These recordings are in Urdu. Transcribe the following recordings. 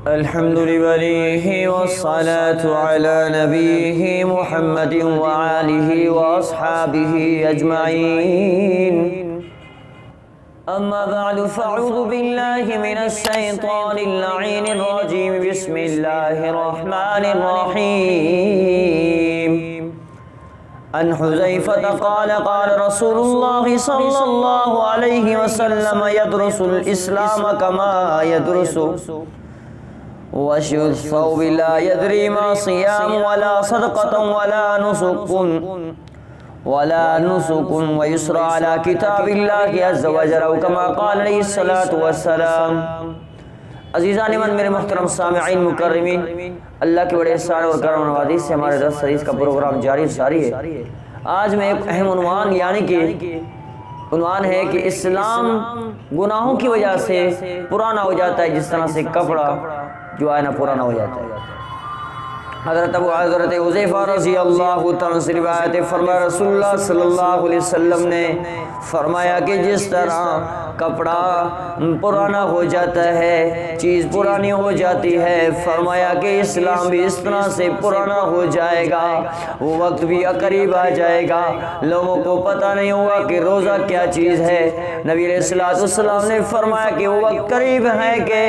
الحمد لله والصلاة على نبيه محمد وآله وأصحابه أجمعين. أما بعد فأعوذ بالله من الشيطان اللعين الرجيم. بسم الله الرحمن الرحيم. عن حذيفة قال قال رسول الله صلى الله عليه وسلم يدرس الإسلام كما يدرس وشي الثوب لا يدري ما صيام ولا صدقة ولا نسك ويسرى على كتاب الله عز وجل كما قال عليه الصلاة والسلام. عزیزان من میرے محترم سامعین مکرمین، اللہ کے بڑے احسان اور کرم و نوازی سے ہمارے درس حدیث کا پروگرام جاری ساری ہے. آج میں ایک اہم عنوان عنوان ہے کہ اسلام گناہوں کی وجہ سے پرانا ہو جاتا ہے جس طرح سے کپڑا جو ہے نا پرانا ہو جاتا ہے. حضرت حذیفہ رضی اللہ تعالیٰ سے روایت ہے، فرمایا رسول اللہ صلی اللہ علیہ وسلم نے فرمایا کہ جس طرح کپڑا پرانا ہو جاتا ہے، چیز پرانی ہو جاتی ہے، فرمایا کہ اسلام بھی اس طرح سے پرانا ہو جائے گا. وہ وقت بھی قریب آ جائے گا، لوگوں کو پتہ نہیں ہوگا کہ روزہ کیا چیز ہے. نبی علیہ السلام نے فرمایا کہ وہ وقت قریب ہے کہ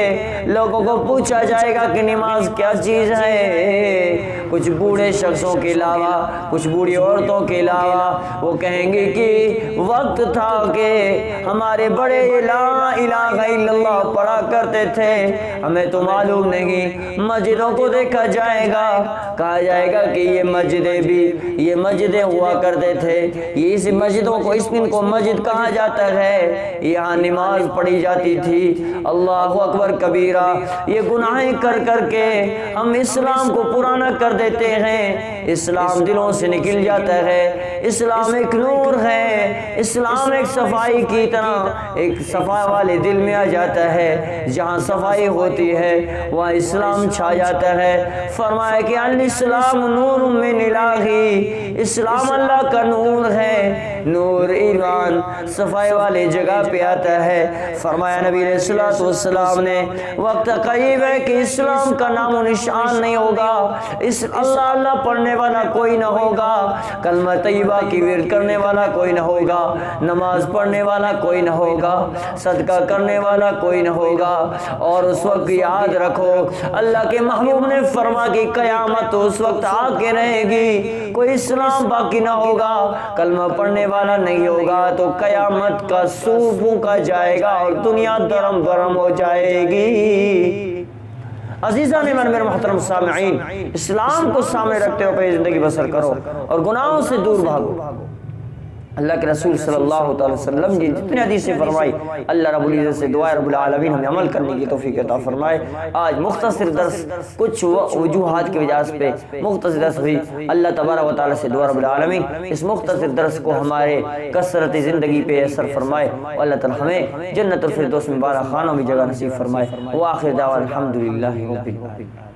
لوگوں کو پوچھا جائے گا کہ نماز کیا چیز ہے. کچھ بوڑھے شخصوں کے علاوہ، کچھ بوڑھی عورتوں کے علاوہ وہ کہیں گے کہ وقت تھا کہ ہمارے بڑے لا الہ الا اللہ پڑھا کرتے تھے، ہمیں تو معلوم نہیں. مسجدوں کو دیکھا جائے گا، کہا جائے گا کہ یہ مسجدیں ہوا کرتے تھے، یہ اس مسجدوں کو اس دن کو مسجد کہا جاتا ہے، یہاں نماز پڑھی جاتی تھی. اللہ اکبر کبیرہ. یہ گناہیں کر کر کے ہم اسلام کو پرانا کر دیتے ہیں. اسلام دلوں سے نکل جاتا ہے. اسلام ایک نور ہے، اسلام ایک صفائی کی طرح ایک صفا والے دل میں آ جاتا ہے. جہاں صفائی ہوتی ہے وہاں اسلام چھا جاتا ہے. فرمایا کہ الاسلام نور من الہی، اسلام اللہ کا نور ہے. نور ایمان صفائی والے جگہ پہ آتا ہے. فرمایا نبی علیہ السلام نے وقت قریب ہے کہ اسلام کا نام و نشان نہیں ہوگا، اللہ پڑھنے والا کوئی نہ ہوگا، کلمہ طیبہ کی ورد کرنے والا کوئی نہ ہوگا، نماز پڑھنے والا کوئی نہ ہوگا، صدقہ کرنے والا کوئی نہ ہوگا. اور اس وقت یاد رکھو اللہ کے محبوب نے فرمایا کہ قیامت اس وقت آ کے رہے گی، کوئی اسلام باقی نہ ہوگا، کلمہ پڑھنے والا نہیں ہوگا، تو قیامت کا سور پھونکا جائے گا اور دنیا درم برم ہو جائے گی. عزیزان من میرے محترم سامعین، اسلام کو سامنے رکھتے ہوئے اپنی زندگی بسر کرو اور گناہوں سے دور بھاگو. اللہ کے رسول صلی اللہ علیہ وسلم نے جتنے حدیثیں فرمائی، اللہ رب العزت سے دعا رب العالمین ہمیں عمل کرنے کی توفیق عطا فرمائے. آج مختصر درس کچھ وجوہات کی وجہ سے مختصر درس ہوئی. اللہ تبارک و تعالی سے دعا رب العالمین اس مختصر درس کو ہمارے کثرت زندگی پہ اثر فرمائے اور اللہ تعالی ہمیں جنت الفردوس میں بالا خانوں میں جگہ نصیب فرمائے. وآخر دعوانا الحمدللہ رب العالمین.